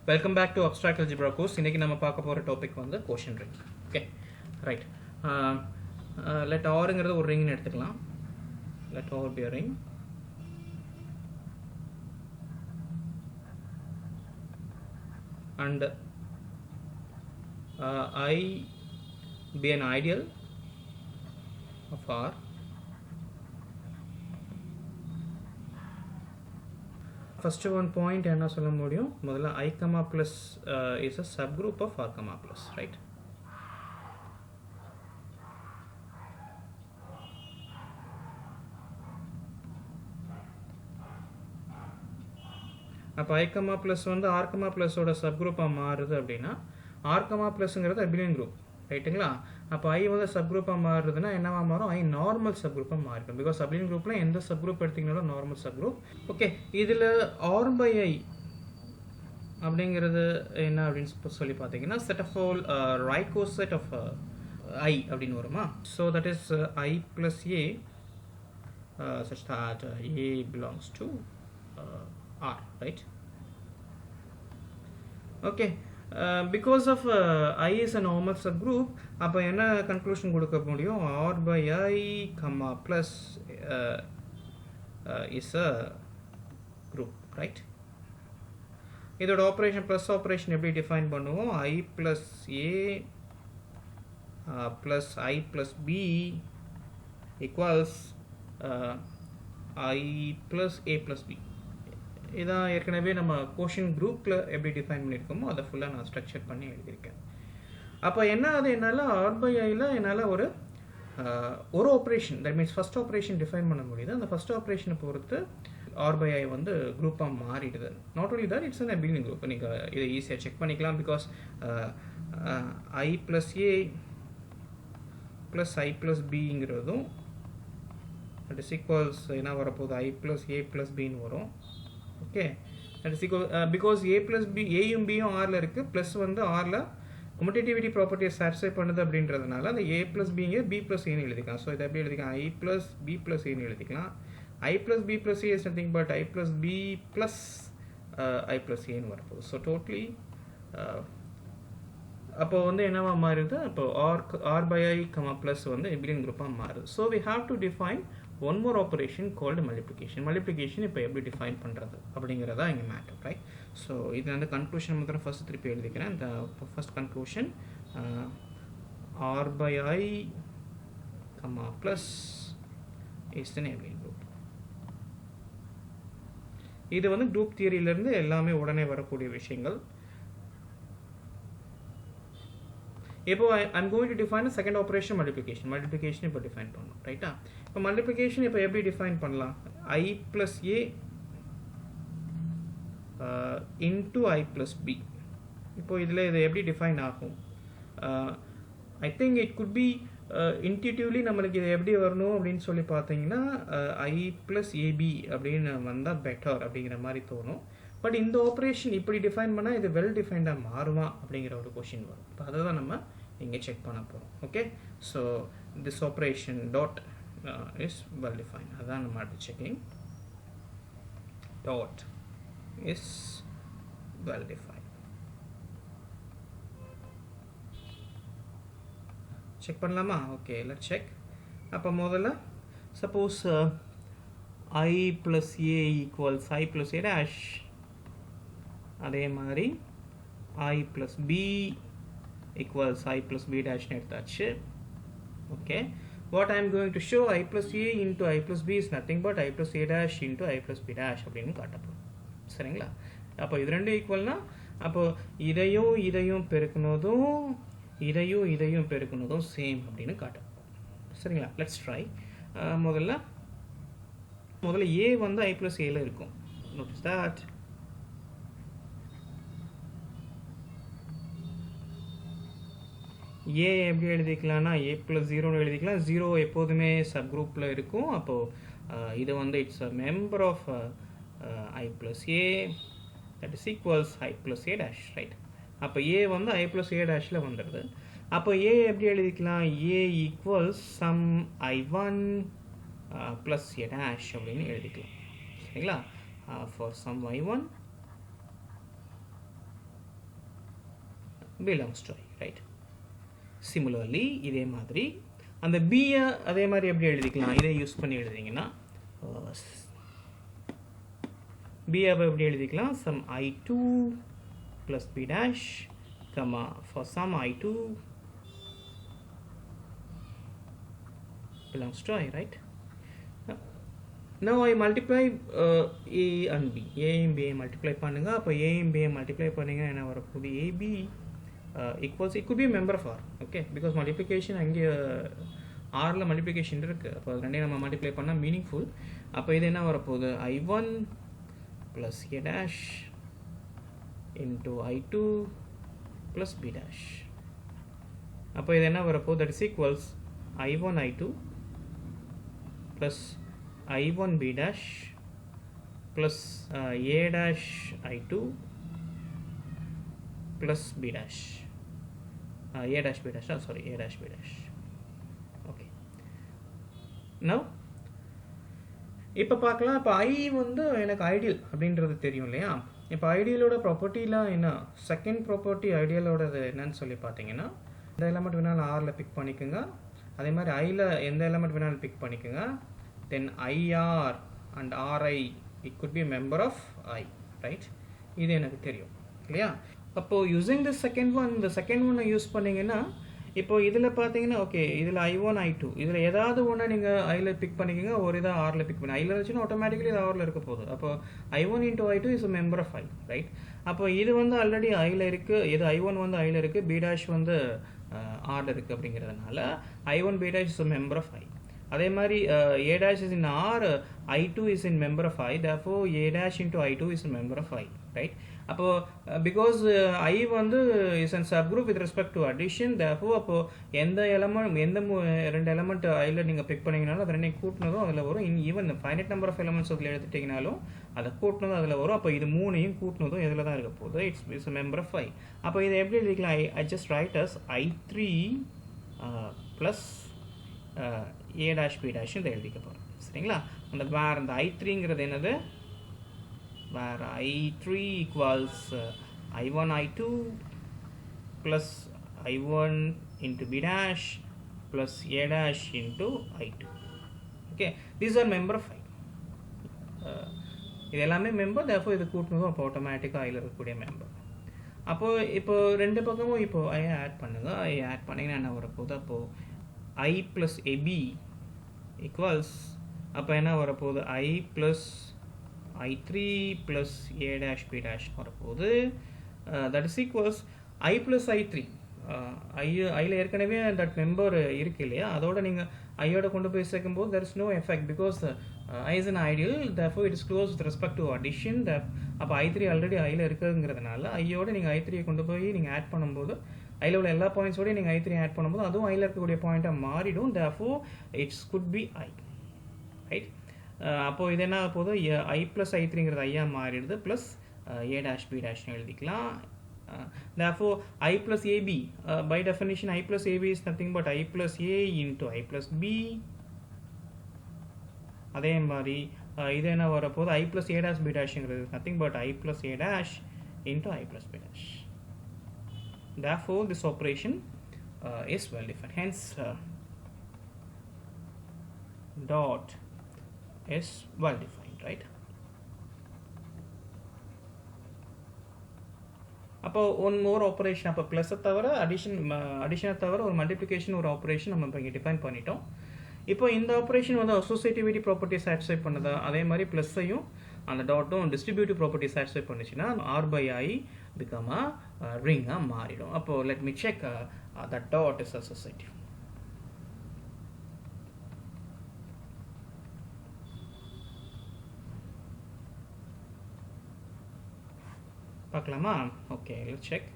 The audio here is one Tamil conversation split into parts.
Welcome back to Abstract Algebra course. இன்னைக்கு நம்ம பார்க்க போற டாபிக் வந்து quotient ring. Okay, right. Let Rங்கிறது ஒரு ரிங்னு எடுத்துக்கலாம். Let R be a ring. And I be an ideal of R. First one point என்ன சொல்ல முடியும் முதல்ல I, plus is a subgroup of R, plus, right? அப்போ I, plus வந்து R, plus ஓட சப்குரூப்பாக மாறுது அப்படின்னா R, plusங்கிறது அபிலியன் குரூப் ரைட்டுங்களா. அப்போ I வந்து சப்குரூப்பாக மாறுறதுன்னா என்னவா மாறும்? I நார்மல் சப்குரூப்பாக மாறிடும். பிகாஸ் அபிலியன் குரூப்பில் எந்த சப்குரூப் எடுத்திங்கனாலும் நார்மல் சப்குரூப். ஓகே, இதில் R by I அப்படிங்கிறது என்ன அப்படின்னு சொல்லி பார்த்தீங்கன்னா செட் ஆஃப் ஆல் ரைகோ செட் ஆஃப் I அப்படின்னு வருமா. So that is I plus A such that A belongs to R, right? Okay. Because of I is a normal subgroup, அப்போ என்ன கன்க்ளூஷன் கொடுக்க முடியும்? R by I, plus is a group, right? இதோட ஆப்ரேஷன் ப்ளஸ் ஆப்ரேஷன் எப்படி டிஃபைன் பண்ணுவோம்? I plus A plus I plus B equals I plus A plus B. இதான் ஏற்கனவே நம்ம கோஷன் குரூப்பில் எப்படி டிஃபைன் பண்ணியிருக்கோமோ அதை ஃபுல்லாக நான் ஸ்ட்ரக்சர் பண்ணி எழுதியிருக்கேன். அப்போ என்ன அது என்னால் R by Iயில் என்னால் ஒரு operation, that means first operation define பண்ண முடியுது. அந்த ஃபஸ்ட் ஆப்ரேஷனை பொறுத்து R by I வந்து குரூப்பாக மாறிடுது. Not only that, it's an abelian group. நீங்கள் இதை ஈஸியாக செக் பண்ணிக்கலாம். Because I plus A plus I plus Bங்கிறதும் தட் இஸ் ஈக்குவல்ஸ் என்ன வரப்போகுது? I plus A plus Bன்னு வரும். Okay, that is equal because A plus B, ஏயும் பியும் ஆரில் இருக்குது, ப்ளஸ் வந்து ஆரில் கம்யூட்டேட்டிவிட்டி ப்ராப்பர்ட்டியை சாட்டிஸ்ஃபை பண்ணுது அப்படின்றதுனால அந்த A plus Bங்க B plus Aன்னு எழுதிக்கலாம். ஸோ இதை எப்படி எழுதிக்கலாம்? I plus B plus Aன்னு எழுதிக்கலாம். I plus B plus A is nothing but I plus B plus I plus Aன்னு வரப்போகுது. ஸோ டோட்டலி அப்போ வந்து என்னவா மாறுது? அப்போ R by I, plus வந்து அபிலியன் குரூப்பாக மாறுது. So we have to define one more operation called multiplication. Multiplication இப்போ எப்படி டிஃபைன் பண்ணுறது அப்படிங்கிறதா இங்கே மேட்டர், ரைட்? ஸோ இது வந்து கன்க்ளூஷன் மாத்திரம் ஃபஸ்ட் திருப்பி எழுதிக்கிறேன். இந்த first conclusion R by I, plus is an abelian group. இது வந்து குரூப் தியரியிலேருந்து எல்லாமே உடனே வரக்கூடிய விஷயங்கள். இப்போ I'm going to define a second operation, multiplication. Multiplication இப்போ டிஃபைன் பண்ணணும், ரைட்டா? இப்போ மல்டிப்ளிகேஷன் இப்போ எப்படி டிஃபைன் பண்ணலாம்? I plus A into I plus B. இப்போ இதில் இது எப்படி டிஃபைன் ஆகும்? I think it could be intuitively நம்மளுக்கு இது எப்படி வரணும் அப்படின்னு சொல்லி பார்த்தீங்கன்னா I plus AB அப்படின்னு வந்தால் பெட்டர் அப்படிங்கிற மாதிரி தோணும். பட் இந்த ஆப்ரேஷன் இப்படி டிஃபைன் பண்ணால் இது வெல் டிஃபைன்டாக மாறுமா அப்படிங்கிற ஒரு கொஷின் வரும். இப்போ அதை தான் நம்ம இங்கே செக் பண்ண போகிறோம். Okay, so this operation dot is well defined. அதான் நம்ம அடுத்து செக்கிங். dot is well defined. Check பண்ணலாமா? Okay, let's check. அப்போ முதல்ல suppose I plus A equals I plus A dash, அதே மாதிரி I plus B equals I plus B dash எடுத்தாச்சு. Okay, what I am going to show I plus A into I plus B is nothing but I plus A dash into I plus B dash அப்படின்னு காட்டப்போம். சரிங்களா? அப்போ இது ரெண்டும் ஈக்குவல்னா அப்போ இதையும் பெருக்குனதும் இதையும் பெருக்குனதும் சேம் அப்படின்னு காட்டப்போம். சரிங்களா? Let's try. முதல்ல A வந்து I plus Aல இருக்கும். நோட்டிஸ் தட் A எப்படி எழுதிக்கலாம்னா A plus 0ன்னு எழுதிக்கலாம். 0 எப்போதுமே சப் குரூப்பில் இருக்கும். அப்போது இது வந்து it's a member of I plus A, that is equals I plus A dash, right? அப்போ A வந்து I plus A dashல வந்துடுது. அப்போ A எப்படி எழுதிக்கலாம்? A equals sum I1 plus A dash அப்படின்னு எழுதிக்கலாம். சரிங்களா? For some I1 belongs to I, right? Similarly இதே மாதிரி அந்த b-ய அதே மாதிரி எப்படி எழுதிக்கலாம்? இதை யூஸ் பண்ணி எழுதிங்கன்னா b-ய எப்படி எழுதிக்கலாம்? some I2 plus b dash comma for some I2 belongs to I, right? Now I multiply a and b. A and b multiply பண்ணுங்க. அப்போ a and b multiply பண்ணீங்க என்ன வரப்போகுது? ab equals, it could be a member of R, okay? Because multiplication அங்கே Rல multiplication இருக்கு. அப்போ ரெண்டையும் நம்ம multiply பண்ணால் meaningful. அப்போ இது என்ன வரப்போகுது? I1 plus a dash into I2 plus b dash. அப்போ இது என்ன வரப்போகுது? That is equals I1 I2 plus I1 b dash plus a dash I2 plus b dash a dash b dash, sorry, a dash b dash. Okay, now இப்போ பார்க்கலாம். இப்போ I வந்து எனக்கு ஐடியல் அப்படின்றது தெரியும் இல்லையா? இப்போ ஐடியலோட ப்ராப்பர்ட்டிலாம் என்ன? செகண்ட் ப்ராப்பர்ட்டி ஐடியலோடது என்னன்னு சொல்லி பார்த்தீங்கன்னா, எந்த எலமெண்ட் வேணாலும் ஆரில் பிக் பண்ணிக்கோங்க. அதே மாதிரி ஐயில் எந்த எலமெண்ட் வேணாலும் பிக் பண்ணிக்கோங்க. Then IR and RI, it could be a member of I, right? இது எனக்கு தெரியும் இல்லையா? அப்போ using the second one, இந்த செகண்ட் ஒன்னை யூஸ் பண்ணிங்கன்னா, இப்போ இதில் பார்த்தீங்கன்னா ஓகே, இதில் I1 I2 இதில் ஏதாவது ஒன்று நீங்கள் ஐயில் பிக் பண்ணிக்கோங்க. ஒரு இதாக ஆரில் பிக் பண்ணி ஐயில் இருந்துச்சுன்னா ஆட்டோமேட்டிக்கலி இது ஆரில் இருக்க போகுது. அப்போ I1 into I2 is a member of I, right? அப்போ இது வந்து ஆல்ரெடி ஐயில் இருக்குது. இது I1 வந்து ஐயில் இருக்குது, b dash வந்து ஆரில் இருக்குது. அப்படிங்கிறதுனால I1 b dash is a member of I. அதே மாதிரி a dash is in R, I2 is in member of I, therefore a dash into I2 is a member of I, right? அப்போ because I வந்து is a subgroup with respect to addition, therefore அப்போ எந்த எலமெண்ட் எந்த ரெண்டு எலமெண்ட் ஐயில் நீங்கள் பிக் பண்ணிங்கனாலும் அது ரெண்டையும் கூட்டினதும் அதில் வரும். Even finite number of elements அதில் எடுத்துட்டிங்கனாலும் அதை கூட்டினதும் அதில் வரும். அப்போ இது மூணையும் கூட்டினதும் இதில் தான் இருக்க போகுது. It's a member of I. அப்போ இதை எப்படி எழுதிக்கலாம்? I just write as I3 plus a dash b dash இதை எழுதிக்க போகிறோம், சரிங்களா? அந்த வேர் இந்த I3ங்கிறது என்னது? வேர் I3 equals I1 I2 plus I1 into b dash plus a dash into I2. Okay, these are member of I. இது எல்லாமே மெம்பர், therefore இது கூட்டணும். அப்போ ஆட்டோமேட்டிக்காக ஐயில் இருக்கக்கூடிய மெம்பர். அப்போது இப்போ ரெண்டு பக்கமும் இப்போ ஐ ஆட் பண்ணுங்க. ஐ ஆட் பண்ணிங்கன்னா என்ன வரப்போகுது? அப்போது I plus AB equals, அப்போ என்ன வரப்போகுது? I plus I3 plus a dash b dash வரப்போகுது. that is equals I plus I3. ஐயில் ஏற்கனவே தட் மெம்பர் இருக்கு இல்லையா? அதோட நீங்கள் ஐயோட கொண்டு போய் சேர்க்கும்போது there is no effect because I is an ideal, therefore it is close with respect to addition. அப்போ I3 ஆல்ரெடி ஐயில் இருக்குங்கிறதுனால ஐயோட நீங்கள் I3 கொண்டு போய் நீங்கள் ஆட் பண்ணும்போது ஐயில் உள்ள எல்லா பாயிண்ட்ஸோடய நீங்கள் I3 ஆட் பண்ணும்போது அதுவும் ஐயில் இருக்கக்கூடிய பாயிண்ட்டாக மாறிடும். therefore it could be I, right? அப்போது இது என்ன போது? I plus I3ங்கிறது ஐயா மாறிடுது, plus a dash b dash எழுதிக்கலாம். therefore I plus AB, by definition I plus AB is nothing but I plus A into I plus B. அதே மாதிரி இது என்ன வரப்போது? I plus a dash b dashங்கிறது nothing but I plus a dash into I plus b dash. Therefore this operation is well defined. Hence dot is well defined, right? அப்போ ஒன் மோர் ஆப்ரேஷன், அப்போ ப்ளஸை தவிர அடிஷனை தவிர ஒரு மல்டிப்ளிகேஷன் ஒரு ஆப்ரேஷன் நம்ம இப்போ இங்கே டிஃபைன் பண்ணிட்டோம். இப்போ இந்த ஆப்ரேஷன் வந்து அசோசியேட்டிவிட்டி ப்ராப்பர்ட்டி சாட்டிஸ்ஃபை பண்ணுதா? அதே மாதிரி ப்ளஸ்ஸையும் அந்த டாட்டும் டிஸ்ட்ரிபியூட்டிவ் ப்ராப்பர்ட்டி சாட்டிஸ்ஃபை பண்ணிச்சுன்னா R by I become a ரிங்காக மாறிடும். அப்போது let me check that dot is associative. பார்க்கலாமா? Okay, let's check.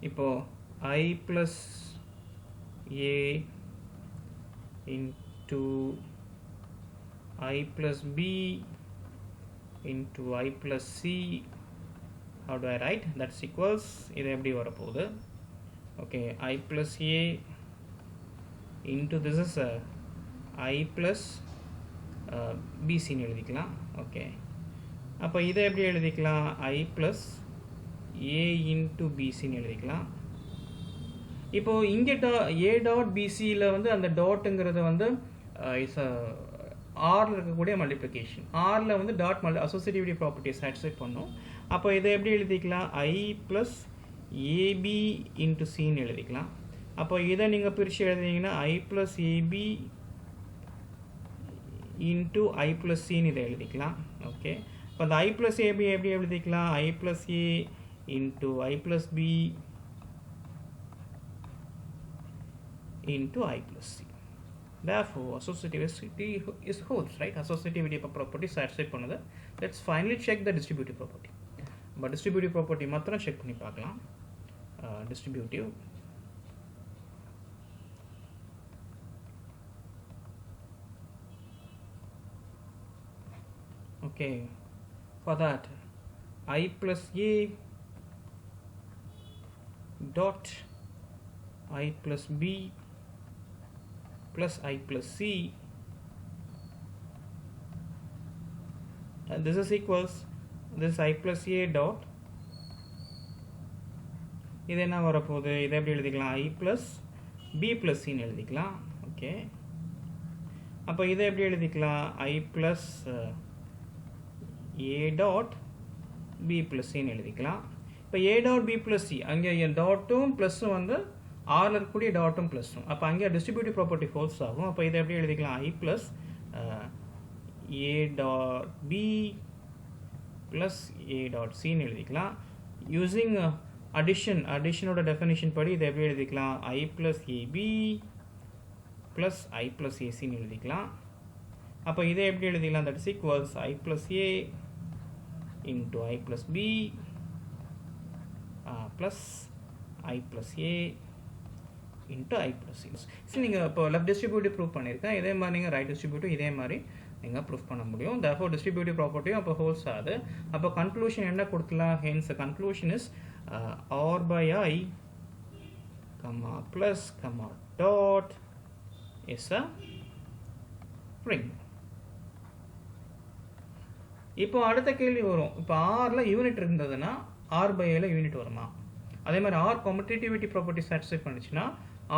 இப்போது I plus A into I plus B into I plus C. How do I write? That's equals, இது எப்படி வரப்போகுது? Okay, I plus A into this is I plus BC ன்னு எழுதிக்கலாம். ஓகே, அப்போ இதை எப்படி எழுதிக்கலாம்? I plus a into bcன்னு எழுதிக்கலாம். இப்போ இங்கே a டாட் bcயில் வந்து அந்த டாட்டுங்கிறது வந்து இஸ் ஆரில் இருக்கக்கூடிய மல்டிப்ளிகேஷன். ஆரில் வந்து டாட் அசோசியேட்டிவிட்டி ப்ராப்பர்ட்டியை சாட்டிஸ்ஃபை பண்ணும். அப்போ இதை எப்படி எழுதிக்கலாம்? i ப்ளஸ் ab இன்ட்டு சின்னு எழுதிக்கலாம். அப்போ இதை நீங்கள் பிரித்து எழுதிங்கன்னா i plus ab into i plus சின்னு இதை எழுதிக்கலாம். ஓகே, இப்போ அந்த i ப்ளஸ் ab எப்படி எழுதிக்கலாம்? i plus a into i plus b into I plus C. Therefore, associativity is holds, right? Associativity property satisfy பண்ணுது. Let's finally check the distributive property. But distributive property மாத்திரம் check பண்ணி பார்க்கலாம். Distributive. Okay, for that, I plus A dot I plus B plus I plus C, and this is equals this I plus A dot, இது என்ன வரப்போகுது? இதை எப்படி எழுதிக்கலாம்? I plus B plus C ன்னு எழுதிக்கலாம். ஓகே, அப்போ இதை எப்படி எழுதிக்கலாம்? I plus A dot B plus C ன்னு எழுதிக்கலாம். இப்போ A dot B plus C, அங்கே டாட்டும் ப்ளஸ்ஸும் வந்து ஆரில் இருக்கக்கூடிய டாட்டும் ப்ளஸ்ஸும், அப்போ அங்கே டிஸ்ட்ரிபியூட்டிவ் ப்ராப்பர்ட்டி ஃபோல்ஸ் ஆகும். அப்போ இதை எப்படி எழுதிக்கலாம்? I plus A dot B plus A dot சின்னு எழுதிக்கலாம். யூஸிங் அடிஷனோட டெஃபினிஷன் படி இதை எப்படி எழுதிக்கலாம்? I plus AB plus I plus ஏசின்னு எழுதிக்கலாம். அப்போ இதை எப்படி எழுதிக்கலாம்? That is equals I plus A into I plus B plus I plus A into I plus C. சரி, நீங்கள் இப்போ லெஃப்ட் டிஸ்ட்ரிபியூட்டிவ் ப்ரூவ் பண்ணியிருக்கேன். இதே மாதிரி நீங்கள் ரைட் டிஸ்ட்ரிபியூட்டிவ் இதே மாதிரி நீங்கள் ப்ரூவ் பண்ண முடியும். therefore டிஸ்ட்ரிபியூட்டிவ் ப்ராப்பர்ட்டியும் அப்போ ஹோல்ஸ் ஆகுது. அப்போ கன்க்ளூஷன் என்ன கொடுக்கலாம்? Hence conclusion is r by I comma plus comma dot is a ring. இப்போ அடுத்த கேள்வி வரும், இப்போ ஆரில் யூனிட் இருந்ததுன்னா r by Iல யூனிட் வருமா? அதே மாதிரி r commutativity ப்ராப்பர்ட்டி சாட்டிஸ்ஃபை பண்ணிச்சுன்னா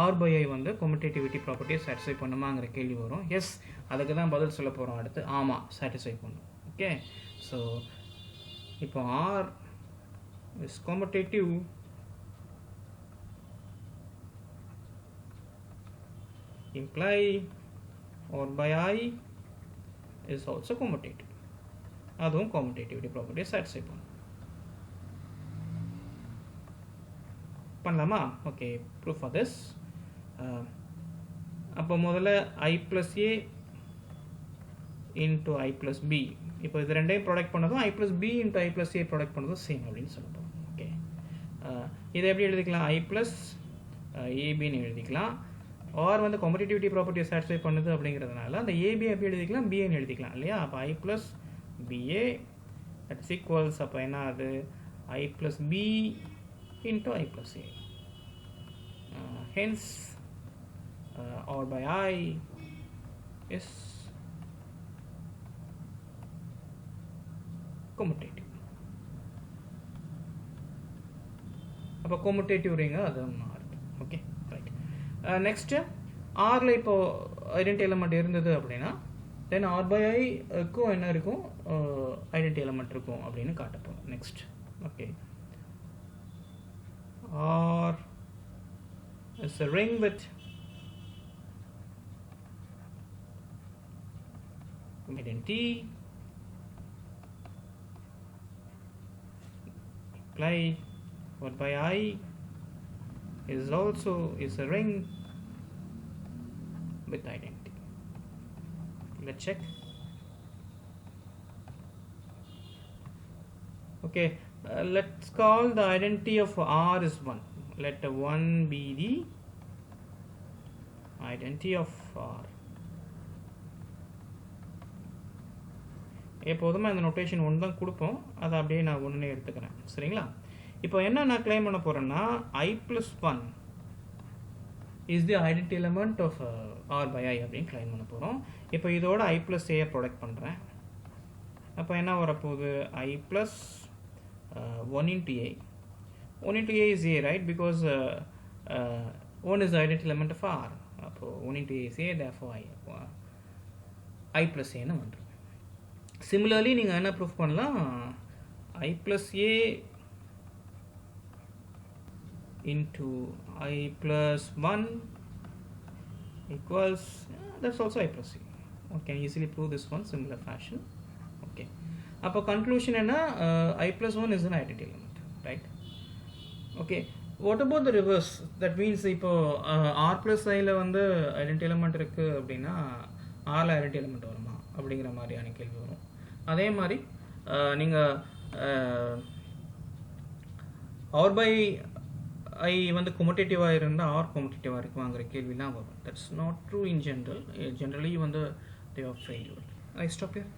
r by I வந்து commutativity ப்ராப்பர்ட்டியை சாட்டிஸ்ஃபை பண்ணுமாங்கிற கேள்வி வரும். எஸ், அதுக்கு தான் பதில் சொல்ல போகிறோம் அடுத்து. ஆமாம், சாட்டிஸ்ஃபை பண்ணும். ஓகே, ஸோ இப்போ r is commutative imply r by I is also commutative. அதுவும் commutativity ப்ராப்பர்ட்டியை சாட்டிஸ்ஃபை பண்ணும். பண்ணலாமா? Okay, proof for this. அப்போ முதல்ல I plus A into I plus B, இப்போ இது ரெண்டையும் ப்ராடக்ட் பண்ணதும் I plus B into I plus A product பண்ணதும் சேம் அப்படின்னு சொல்லப்போம். ஓகே, இதை எப்படி எழுதிக்கலாம்? I plus ABன்னு எழுதிக்கலாம். ஆர் வந்து காம்படிட்டிவிட்டி ப்ராப்பர்ட்டியை சாட்டிஸ்ஃபை பண்ணுது அப்படிங்கிறதுனால அந்த AB எப்படி எழுதிக்கலாம்? BAன்னு எழுதிக்கலாம் இல்லையா? அப்போ I plus BA that's equals, அப்போ என்ன அது? I plus B into I plus A. Hence r by I is commutative. அப்போ commutative ரிங்க அது மாறுது. Okay, right. நெக்ஸ்ட் ஆரில் இப்போ ஐடென்டி எலமெண்ட் இருந்தது அப்படின்னா தென் r by I-க்கும் என்ன இருக்கும்? ஐடென்டி எலமெண்ட் இருக்கும் அப்படின்னு காட்டப்போம். Next, okay, R is a ring with identity imply what by I is also is a ring with identity. Let's check. Okay, let's call the identity of R is 1. Let 1 be the identity of R. எப்போதுமே அந்த நோட்டேஷன் 1 தான் கொடுப்போம், அதை அப்படியே நான் 1 எடுத்துக்கிறேன். சரிங்களா? இப்போ என்ன நான் கிளைம் பண்ண போகிறேன்னா I plus 1 is the identity element of R by I அப்படின்னு கிளைம் பண்ண போகிறோம். இப்போ இதோட I plus A ப்ராடக்ட் பண்ணுறேன். அப்போ என்ன வரப்போகுது? I plus 1 into A 1 into A is A, right? Because 1 is the identity element of R. So 1 into A is A, therefore I plus A னு வந்துரும். Similarly நீங்கள் என்ன ப்ரூஃப் பண்ணலாம், I plus A into I plus 1 equals, that's also I plus A. We can easily prove this one similar fashion. Okay. அப்போ conclusion என்ன, I plus 1 is an identity element, right? Okay. What about the reverse? That means இப்போ R plus Iல வந்து identity element இருக்கு அப்படின்னா Rல identity element வருமா அப்படிங்கிற மாதிரியான கேள்வி வரும். அதே மாதிரி நீங்கள் R by I வந்து commutative-ஆ இருந்தால் R commutative-ஆ இருக்குவாங்கிற கேள்விலாம் வரும். That's not true in general. Generally வந்து they are failure. I stop here.